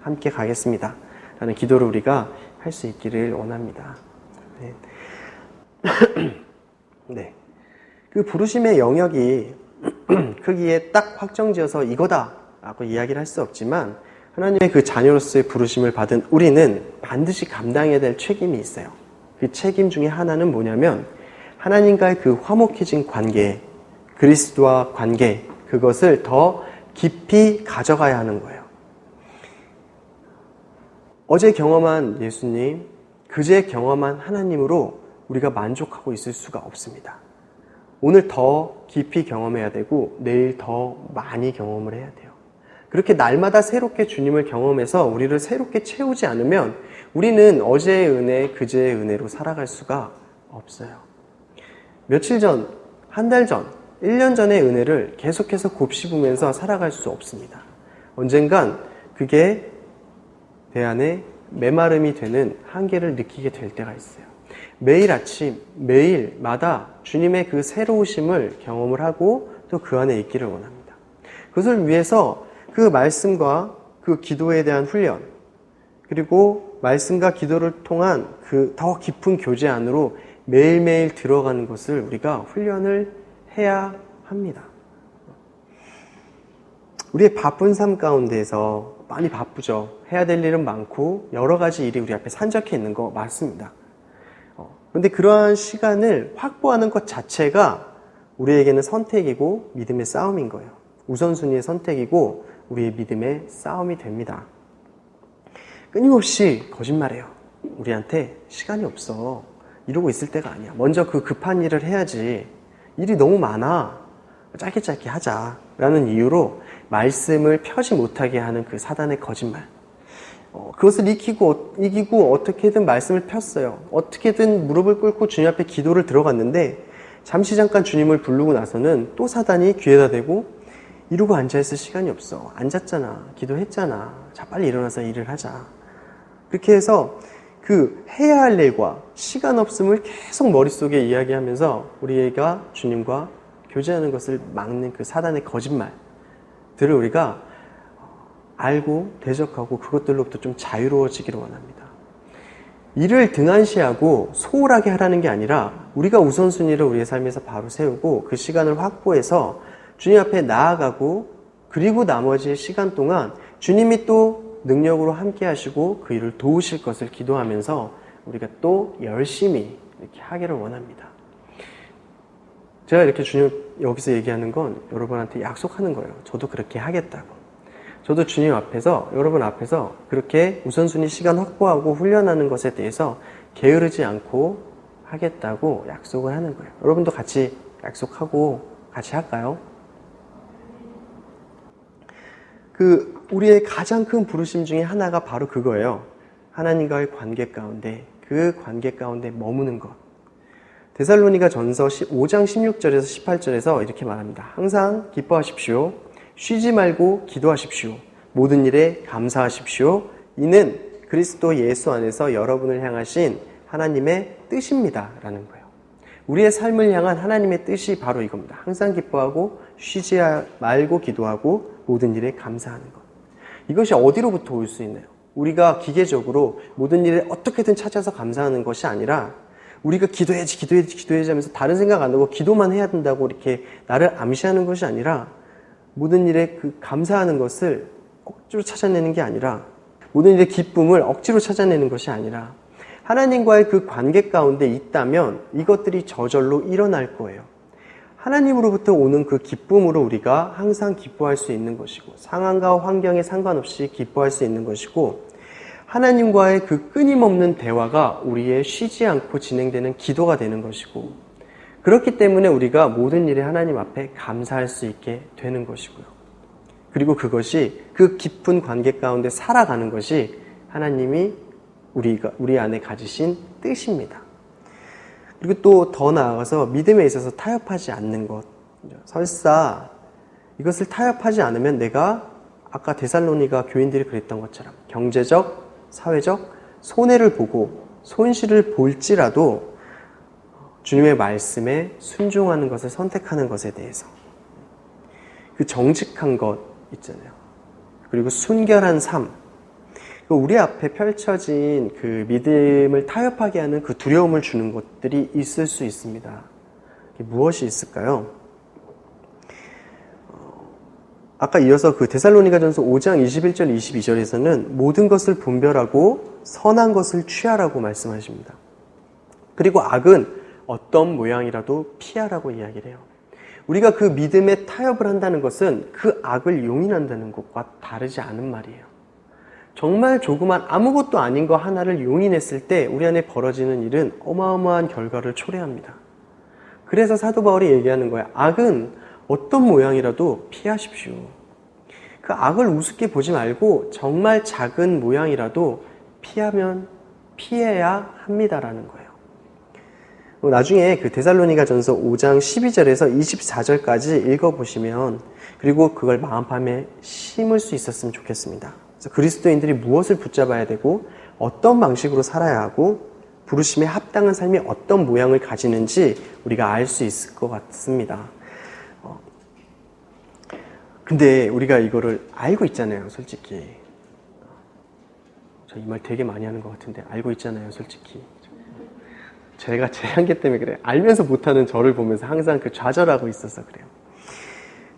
함께 가겠습니다. 라는 기도를 우리가 할 수 있기를 원합니다. 네. 네. 그 부르심의 영역이 크기에 딱 확정지어서 이거다 라고 이야기를 할 수 없지만, 하나님의 그 자녀로서의 부르심을 받은 우리는 반드시 감당해야 될 책임이 있어요. 그 책임 중에 하나는 뭐냐면 하나님과의 그 화목해진 관계, 그리스도와 관계, 그것을 더 깊이 가져가야 하는 거예요. 어제 경험한 예수님, 그제 경험한 하나님으로 우리가 만족하고 있을 수가 없습니다. 오늘 더 깊이 경험해야 되고 내일 더 많이 경험을 해야 돼요. 그렇게 날마다 새롭게 주님을 경험해서 우리를 새롭게 채우지 않으면 우리는 어제의 은혜, 그제의 은혜로 살아갈 수가 없어요. 며칠 전, 한 달 전, 1년 전의 은혜를 계속해서 곱씹으면서 살아갈 수 없습니다. 언젠간 그게 내 안에 메마름이 되는 한계를 느끼게 될 때가 있어요. 매일 아침, 매일마다 주님의 그 새로우심을 경험을 하고 또 그 안에 있기를 원합니다. 그것을 위해서 그 말씀과 그 기도에 대한 훈련, 그리고 말씀과 기도를 통한 그 더 깊은 교제 안으로 매일매일 들어가는 것을 우리가 훈련을 해야 합니다. 우리의 바쁜 삶 가운데에서 많이 바쁘죠. 해야 될 일은 많고 여러 가지 일이 우리 앞에 산적해 있는 거 맞습니다. 그런데 그러한 시간을 확보하는 것 자체가 우리에게는 선택이고 믿음의 싸움인 거예요. 우선순위의 선택이고 우리의 믿음의 싸움이 됩니다. 끊임없이 거짓말해요. 우리한테 시간이 없어. 이러고 있을 때가 아니야. 먼저 그 급한 일을 해야지. 일이 너무 많아. 짧게 하자. 라는 이유로 말씀을 펴지 못하게 하는 그 사단의 거짓말. 그것을 이기고 어떻게든 말씀을 폈어요. 어떻게든 무릎을 꿇고 주님 앞에 기도를 들어갔는데 잠시 잠깐 주님을 부르고 나서는 또 사단이 귀에다 대고 이러고 앉아있을 시간이 없어. 앉았잖아. 기도했잖아. 자, 빨리 일어나서 일을 하자. 그렇게 해서 그 해야 할 일과 시간 없음을 계속 머릿속에 이야기하면서 우리가 주님과 교제하는 것을 막는 그 사단의 거짓말들을 우리가 알고 대적하고 그것들로부터 좀 자유로워지기를 원합니다. 이를 등한시하고 소홀하게 하라는 게 아니라 우리가 우선순위를 우리의 삶에서 바로 세우고 그 시간을 확보해서 주님 앞에 나아가고, 그리고 나머지 시간 동안 주님이 또 능력으로 함께 하시고 그 일을 도우실 것을 기도하면서 우리가 또 열심히 이렇게 하기를 원합니다. 제가 이렇게 주님 여기서 얘기하는 건 여러분한테 약속하는 거예요. 저도 그렇게 하겠다고. 저도 주님 앞에서, 여러분 앞에서 그렇게 우선순위 시간 확보하고 훈련하는 것에 대해서 게으르지 않고 하겠다고 약속을 하는 거예요. 여러분도 같이 약속하고 같이 할까요? 우리의 가장 큰 부르심 중에 하나가 바로 그거예요. 하나님과의 관계 가운데, 그 관계 가운데 머무는 것. 데살로니가 전서 5장 16절에서 18절에서 이렇게 말합니다. 항상 기뻐하십시오. 쉬지 말고 기도하십시오. 모든 일에 감사하십시오. 이는 그리스도 예수 안에서 여러분을 향하신 하나님의 뜻입니다. 라는 거예요. 우리의 삶을 향한 하나님의 뜻이 바로 이겁니다. 항상 기뻐하고 쉬지 말고 기도하고 모든 일에 감사하는 것. 이것이 어디로부터 올 수 있나요? 우리가 기계적으로 모든 일에 어떻게든 찾아서 감사하는 것이 아니라 우리가 기도해야지 하면서 다른 생각 안 하고 기도만 해야 된다고 이렇게 나를 암시하는 것이 아니라 모든 일에 그 감사하는 것을 억지로 찾아내는 게 아니라, 모든 일의 기쁨을 억지로 찾아내는 것이 아니라 하나님과의 그 관계 가운데 있다면 이것들이 저절로 일어날 거예요. 하나님으로부터 오는 그 기쁨으로 우리가 항상 기뻐할 수 있는 것이고, 상황과 환경에 상관없이 기뻐할 수 있는 것이고, 하나님과의 그 끊임없는 대화가 우리의 쉬지 않고 진행되는 기도가 되는 것이고, 그렇기 때문에 우리가 모든 일에 하나님 앞에 감사할 수 있게 되는 것이고요. 그리고 그것이 그 깊은 관계 가운데 살아가는 것이 하나님이 우리 안에 가지신 뜻입니다. 그리고 또 더 나아가서 믿음에 있어서 타협하지 않는 것. 설사 이것을 타협하지 않으면 내가 아까 데살로니가 교인들이 그랬던 것처럼 경제적, 사회적 손해를 보고 손실을 볼지라도 주님의 말씀에 순종하는 것을 선택하는 것에 대해서 그 정직한 것 있잖아요. 그리고 순결한 삶. 우리 앞에 펼쳐진 그 믿음을 타협하게 하는 그 두려움을 주는 것들이 있을 수 있습니다. 무엇이 있을까요? 아까 이어서 그 데살로니가전서 5장 21절 22절에서는 모든 것을 분별하고 선한 것을 취하라고 말씀하십니다. 그리고 악은 어떤 모양이라도 피하라고 이야기를 해요. 우리가 그 믿음에 타협을 한다는 것은 그 악을 용인한다는 것과 다르지 않은 말이에요. 정말 조그만 아무것도 아닌 거 하나를 용인했을 때 우리 안에 벌어지는 일은 어마어마한 결과를 초래합니다. 그래서 사도 바울이 얘기하는 거예요. 악은 어떤 모양이라도 피하십시오. 그 악을 우습게 보지 말고 정말 작은 모양이라도 피해야 합니다라는 거예요. 나중에 그 데살로니가전서 5장 12절에서 24절까지 읽어보시면, 그리고 그걸 마음판에 심을 수 있었으면 좋겠습니다. 그래서 그리스도인들이 무엇을 붙잡아야 되고 어떤 방식으로 살아야 하고 부르심에 합당한 삶이 어떤 모양을 가지는지 우리가 알 수 있을 것 같습니다. 근데 우리가 이거를 알고 있잖아요, 솔직히. 저 이 말 되게 많이 하는 것 같은데 알고 있잖아요, 솔직히. 제가 제 한계 때문에 그래요. 알면서 못하는 저를 보면서 항상 그 좌절하고 있어서 그래요.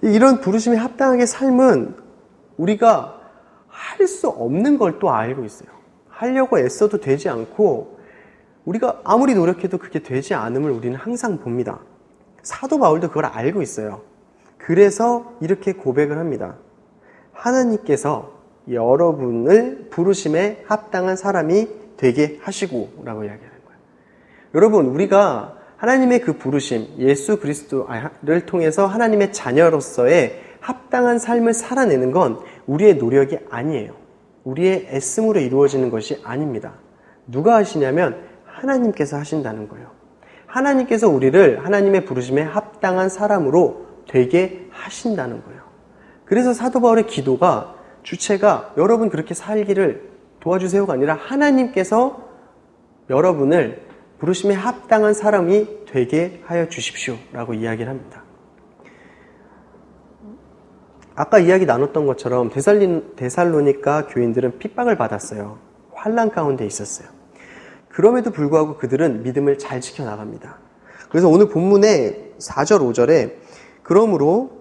이런 부르심에 합당하게 삶은 우리가 할 수 없는 걸 또 알고 있어요. 하려고 애써도 되지 않고 우리가 아무리 노력해도 그게 되지 않음을 우리는 항상 봅니다. 사도 바울도 그걸 알고 있어요. 그래서 이렇게 고백을 합니다. 하나님께서 여러분을 부르심에 합당한 사람이 되게 하시고 라고 이야기하는 거예요. 여러분, 우리가 하나님의 그 부르심, 예수 그리스도를 통해서 하나님의 자녀로서의 합당한 삶을 살아내는 건 우리의 노력이 아니에요. 우리의 애씀으로 이루어지는 것이 아닙니다. 누가 하시냐면 하나님께서 하신다는 거예요. 하나님께서 우리를 하나님의 부르심에 합당한 사람으로 되게 하신다는 거예요. 그래서 사도 바울의 기도가 주체가 여러분 그렇게 살기를 도와주세요가 아니라 하나님께서 여러분을 부르심에 합당한 사람이 되게 하여 주십시오 라고 이야기를 합니다. 아까 이야기 나눴던 것처럼 데살로니가 교인들은 핍박을 받았어요. 환난 가운데 있었어요. 그럼에도 불구하고 그들은 믿음을 잘 지켜나갑니다. 그래서 오늘 본문의 4절 5절에 그러므로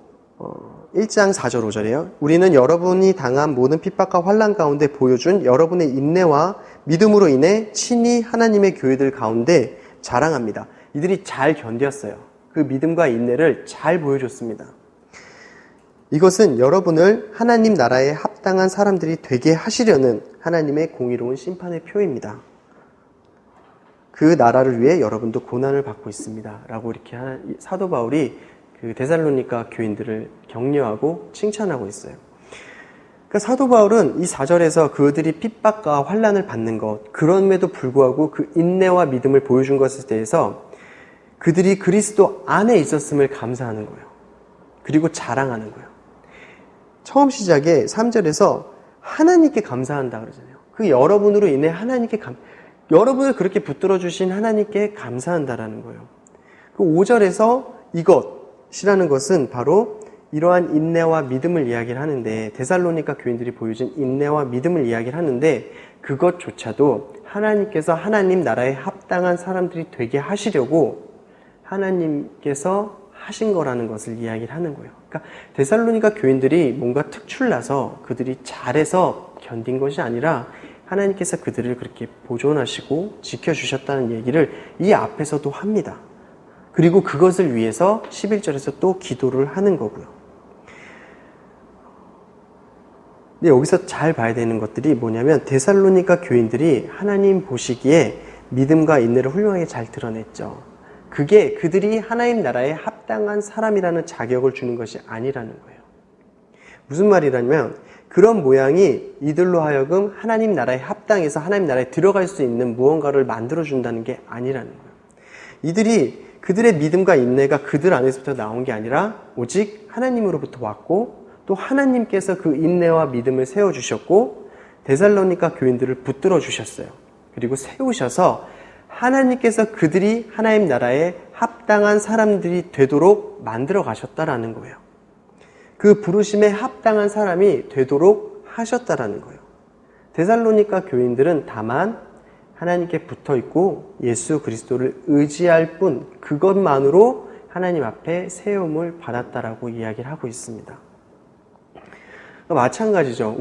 1장 4절 5절이에요. 우리는 여러분이 당한 모든 핍박과 환난 가운데 보여준 여러분의 인내와 믿음으로 인해 친히 하나님의 교회들 가운데 자랑합니다. 이들이 잘 견뎠어요. 그 믿음과 인내를 잘 보여줬습니다. 이것은 여러분을 하나님 나라에 합당한 사람들이 되게 하시려는 하나님의 공의로운 심판의 표입니다. 그 나라를 위해 여러분도 고난을 받고 있습니다. 라고 이렇게 사도 바울이 그 데살로니가 교인들을 격려하고 칭찬하고 있어요. 그러니까 사도 바울은 이 4절에서 그들이 핍박과 환난을 받는 것, 그럼에도 불구하고 그 인내와 믿음을 보여준 것에 대해서 그들이 그리스도 안에 있었음을 감사하는 거예요. 그리고 자랑하는 거예요. 처음 시작에 3절에서 하나님께 감사한다 그러잖아요. 그 여러분으로 인해 여러분을 그렇게 붙들어 주신 하나님께 감사한다라는 거예요. 그 5절에서 이것이라는 것은 바로 이러한 인내와 믿음을 이야기를 하는데, 데살로니가 교인들이 보여준 인내와 믿음을 이야기를 하는데, 그것조차도 하나님께서 하나님 나라에 합당한 사람들이 되게 하시려고 하나님께서 하신 거라는 것을 이야기를 하는 거예요. 그러니까 데살로니가 교인들이 뭔가 특출나서 그들이 잘해서 견딘 것이 아니라 하나님께서 그들을 그렇게 보존하시고 지켜주셨다는 얘기를 이 앞에서도 합니다. 그리고 그것을 위해서 11절에서 또 기도를 하는 거고요. 근데 여기서 잘 봐야 되는 것들이 뭐냐면 데살로니가 교인들이 하나님 보시기에 믿음과 인내를 훌륭하게 잘 드러냈죠. 그게 그들이 하나님 나라에 합당한 사람이라는 자격을 주는 것이 아니라는 거예요. 무슨 말이라면 그런 모양이 이들로 하여금 하나님 나라에 합당해서 하나님 나라에 들어갈 수 있는 무언가를 만들어준다는 게 아니라는 거예요. 이들이 그들의 믿음과 인내가 그들 안에서부터 나온 게 아니라 오직 하나님으로부터 왔고 또 하나님께서 그 인내와 믿음을 세워주셨고 데살로니가 교인들을 붙들어 주셨어요. 그리고 세우셔서 하나님께서 그들이 하나님 나라에 합당한 사람들이 되도록 만들어 가셨다라는 거예요. 그 부르심에 합당한 사람이 되도록 하셨다라는 거예요. 데살로니가 교인들은 다만 하나님께 붙어 있고 예수 그리스도를 의지할 뿐 그것만으로 하나님 앞에 세움을 받았다라고 이야기를 하고 있습니다. 마찬가지죠.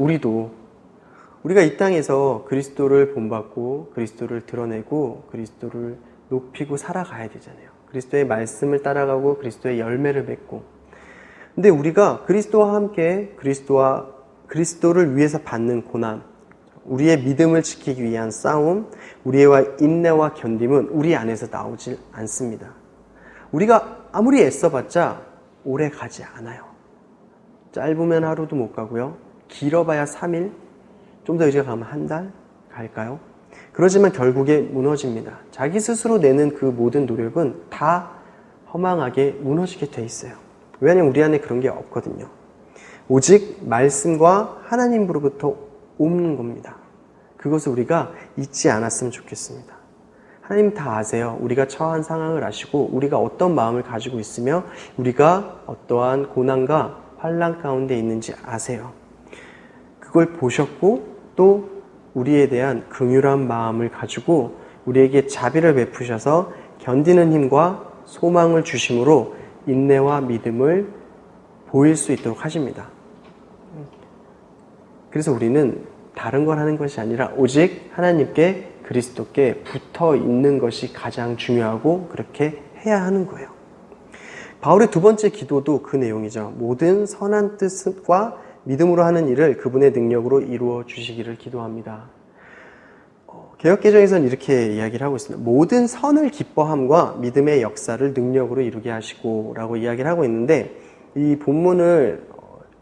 우리가 이 땅에서 그리스도를 본받고 그리스도를 드러내고 그리스도를 높이고 살아가야 되잖아요. 그리스도의 말씀을 따라가고 그리스도의 열매를 맺고. 근데 우리가 그리스도와 함께 그리스도를 위해서 받는 고난, 우리의 믿음을 지키기 위한 싸움, 우리의 인내와 견딤은 우리 안에서 나오질 않습니다. 우리가 아무리 애써봤자 오래 가지 않아요. 짧으면 하루도 못 가고요. 길어봐야 3일, 좀 더 의지가 가면 한 달 갈까요? 그러지만 결국에 무너집니다. 자기 스스로 내는 그 모든 노력은 다 허망하게 무너지게 돼 있어요. 왜냐하면 우리 안에 그런 게 없거든요. 오직 말씀과 하나님으로부터 오는 겁니다. 그것을 우리가 잊지 않았으면 좋겠습니다. 하나님 다 아세요. 우리가 처한 상황을 아시고 우리가 어떤 마음을 가지고 있으며 우리가 어떠한 고난과 환난 가운데 있는지 아세요. 그걸 보셨고 또 우리에 대한 긍휼한 마음을 가지고 우리에게 자비를 베푸셔서 견디는 힘과 소망을 주심으로 인내와 믿음을 보일 수 있도록 하십니다. 그래서 우리는 다른 걸 하는 것이 아니라 오직 하나님께 그리스도께 붙어 있는 것이 가장 중요하고 그렇게 해야 하는 거예요. 바울의 두 번째 기도도 그 내용이죠. 모든 선한 뜻과 믿음으로 하는 일을 그분의 능력으로 이루어 주시기를 기도합니다. 개역개정에서는 이렇게 이야기를 하고 있습니다. 모든 선을 기뻐함과 믿음의 역사를 능력으로 이루게 하시고 라고 이야기를 하고 있는데 이 본문을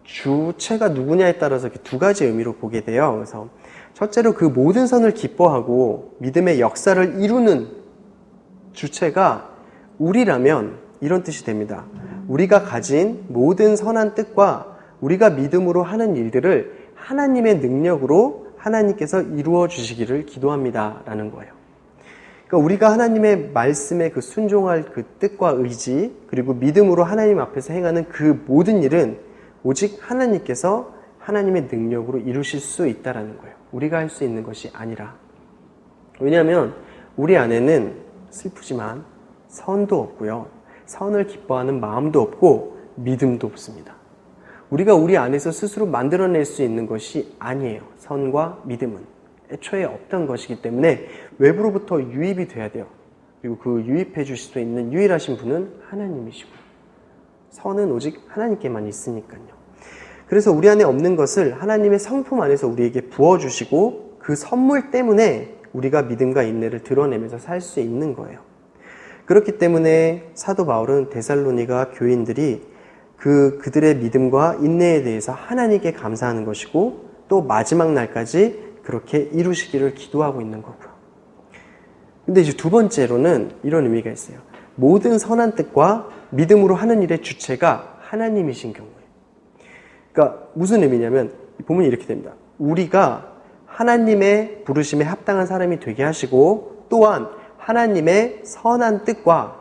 주체가 누구냐에 따라서 두 가지 의미로 보게 돼요. 그래서 첫째로 그 모든 선을 기뻐하고 믿음의 역사를 이루는 주체가 우리라면 이런 뜻이 됩니다. 우리가 가진 모든 선한 뜻과 우리가 믿음으로 하는 일들을 하나님의 능력으로 하나님께서 이루어 주시기를 기도합니다 라는 거예요. 그러니까 우리가 하나님의 말씀에 그 순종할 그 뜻과 의지 그리고 믿음으로 하나님 앞에서 행하는 그 모든 일은 오직 하나님께서 하나님의 능력으로 이루실 수 있다는 거예요. 우리가 할 수 있는 것이 아니라. 왜냐하면 우리 안에는 슬프지만 선도 없고요. 선을 기뻐하는 마음도 없고 믿음도 없습니다. 우리가 우리 안에서 스스로 만들어낼 수 있는 것이 아니에요. 선과 믿음은 애초에 없던 것이기 때문에 외부로부터 유입이 돼야 돼요. 그리고 그 유입해 주실 수 있는 유일하신 분은 하나님이시고 선은 오직 하나님께만 있으니까요. 그래서 우리 안에 없는 것을 하나님의 성품 안에서 우리에게 부어주시고 그 선물 때문에 우리가 믿음과 인내를 드러내면서 살 수 있는 거예요. 그렇기 때문에 사도 바울은 데살로니가 교인들이 그들의 믿음과 인내에 대해서 하나님께 감사하는 것이고 또 마지막 날까지 그렇게 이루시기를 기도하고 있는 거고요. 근데 이제 두 번째로는 이런 의미가 있어요. 모든 선한 뜻과 믿음으로 하는 일의 주체가 하나님이신 경우에. 그러니까 무슨 의미냐면 보면 이렇게 됩니다. 우리가 하나님의 부르심에 합당한 사람이 되게 하시고 또한 하나님의 선한 뜻과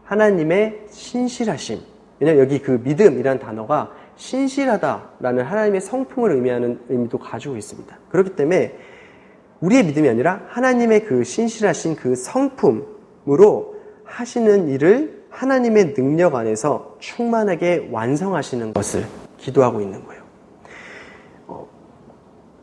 하나님의 신실하심. 왜냐하면 여기 그 믿음이라는 단어가 신실하다라는 하나님의 성품을 의미하는 의미도 가지고 있습니다. 그렇기 때문에 우리의 믿음이 아니라 하나님의 그 신실하신 그 성품으로 하시는 일을 하나님의 능력 안에서 충만하게 완성하시는 것을 기도하고 있는 거예요.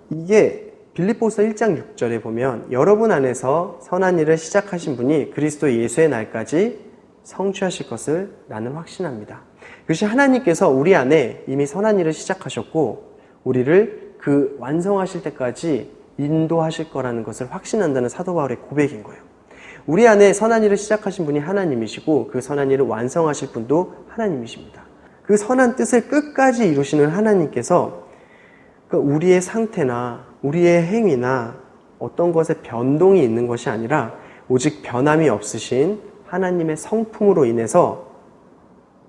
이게 빌립보서 1장 6절에 보면 여러분 안에서 선한 일을 시작하신 분이 그리스도 예수의 날까지 성취하실 것을 나는 확신합니다. 그것이 하나님께서 우리 안에 이미 선한 일을 시작하셨고 우리를 그 완성하실 때까지 인도하실 거라는 것을 확신한다는 사도 바울의 고백인 거예요. 우리 안에 선한 일을 시작하신 분이 하나님이시고 그 선한 일을 완성하실 분도 하나님이십니다. 그 선한 뜻을 끝까지 이루시는 하나님께서 우리의 상태나 우리의 행위나 어떤 것에 변동이 있는 것이 아니라 오직 변함이 없으신 하나님의 성품으로 인해서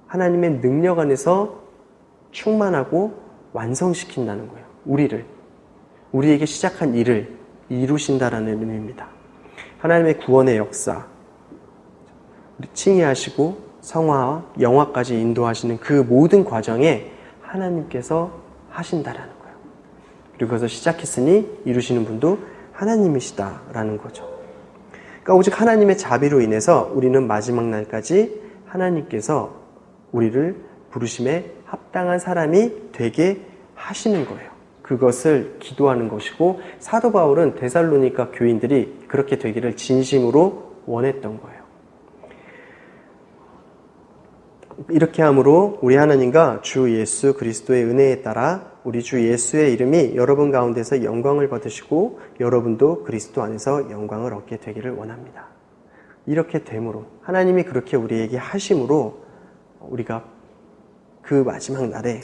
하나님의 능력 안에서 충만하고 완성시킨다는 거예요. 우리에게 시작한 일을 이루신다라는 의미입니다. 하나님의 구원의 역사, 칭의하시고 성화와 영화까지 인도하시는 그 모든 과정에 하나님께서 하신다라는 거예요. 그리고 그것을 시작했으니 이루시는 분도 하나님이시다라는 거죠. 그러니까 오직 하나님의 자비로 인해서 우리는 마지막 날까지 하나님께서 우리를 부르심에 합당한 사람이 되게 하시는 거예요. 그것을 기도하는 것이고 사도 바울은 데살로니가 교인들이 그렇게 되기를 진심으로 원했던 거예요. 이렇게 함으로 우리 하나님과 주 예수 그리스도의 은혜에 따라 우리 주 예수의 이름이 여러분 가운데서 영광을 받으시고 여러분도 그리스도 안에서 영광을 얻게 되기를 원합니다. 이렇게 됨으로 하나님이 그렇게 우리에게 하심으로 우리가 그 마지막 날에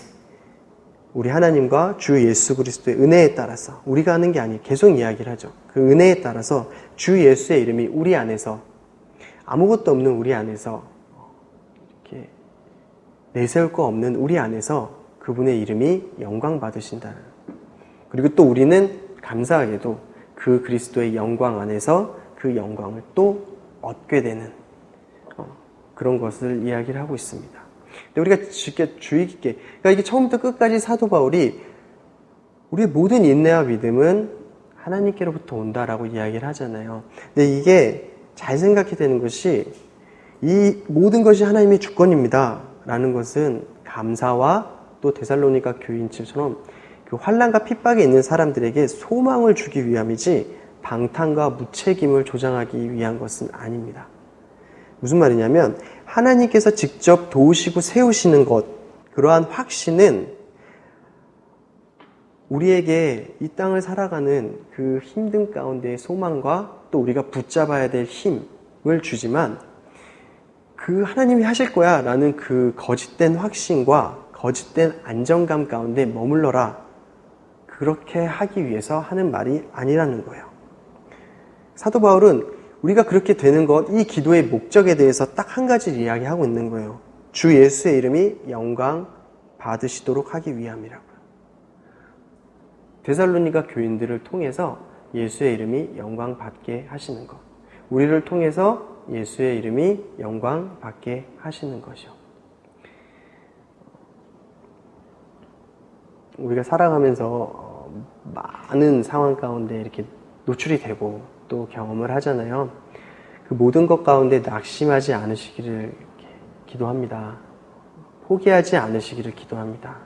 우리 하나님과 주 예수 그리스도의 은혜에 따라서 우리가 하는 게 아니에요. 계속 이야기를 하죠. 그 은혜에 따라서 주 예수의 이름이 우리 안에서 아무것도 없는 우리 안에서 이렇게 내세울 거 없는 우리 안에서 그분의 이름이 영광 받으신다는. 그리고 또 우리는 감사하게도 그 그리스도의 영광 안에서 그 영광을 또 얻게 되는 그런 것을 이야기를 하고 있습니다. 근데 우리가 주의 깊게, 그러니까 이게 처음부터 끝까지 사도 바울이 우리의 모든 인내와 믿음은 하나님께로부터 온다라고 이야기를 하잖아요. 근데 이게 잘 생각이 되는 것이 이 모든 것이 하나님의 주권입니다 라는 것은 감사와 또 데살로니가 교인들처럼 그 환난과 핍박에 있는 사람들에게 소망을 주기 위함이지 방탕과 무책임을 조장하기 위한 것은 아닙니다. 무슨 말이냐면 하나님께서 직접 도우시고 세우시는 것, 그러한 확신은 우리에게 이 땅을 살아가는 그 힘든 가운데의 소망과 또 우리가 붙잡아야 될 힘을 주지만 그 하나님이 하실 거야 라는 그 거짓된 확신과 거짓된 안정감 가운데 머물러라, 그렇게 하기 위해서 하는 말이 아니라는 거예요. 사도 바울은 우리가 그렇게 되는 것, 이 기도의 목적에 대해서 딱 한 가지를 이야기하고 있는 거예요. 주 예수의 이름이 영광 받으시도록 하기 위함이라고요. 데살로니가 교인들을 통해서 예수의 이름이 영광 받게 하시는 것, 우리를 통해서 예수의 이름이 영광 받게 하시는 것이요. 우리가 살아가면서 많은 상황 가운데 이렇게 노출이 되고 또 경험을 하잖아요. 그 모든 것 가운데 낙심하지 않으시기를 기도합니다. 포기하지 않으시기를 기도합니다.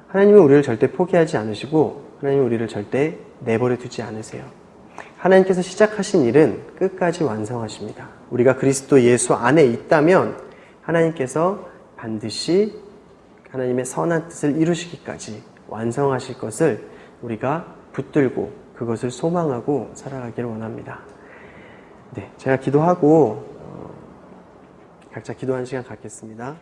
하나님은 우리를 절대 포기하지 않으시고 하나님은 우리를 절대 내버려 두지 않으세요. 하나님께서 시작하신 일은 끝까지 완성하십니다. 우리가 그리스도 예수 안에 있다면 하나님께서 반드시 하나님의 선한 뜻을 이루시기까지 완성하실 것을 우리가 붙들고 그것을 소망하고 살아가기를 원합니다. 네, 제가 기도하고 각자 기도하는 시간 갖겠습니다.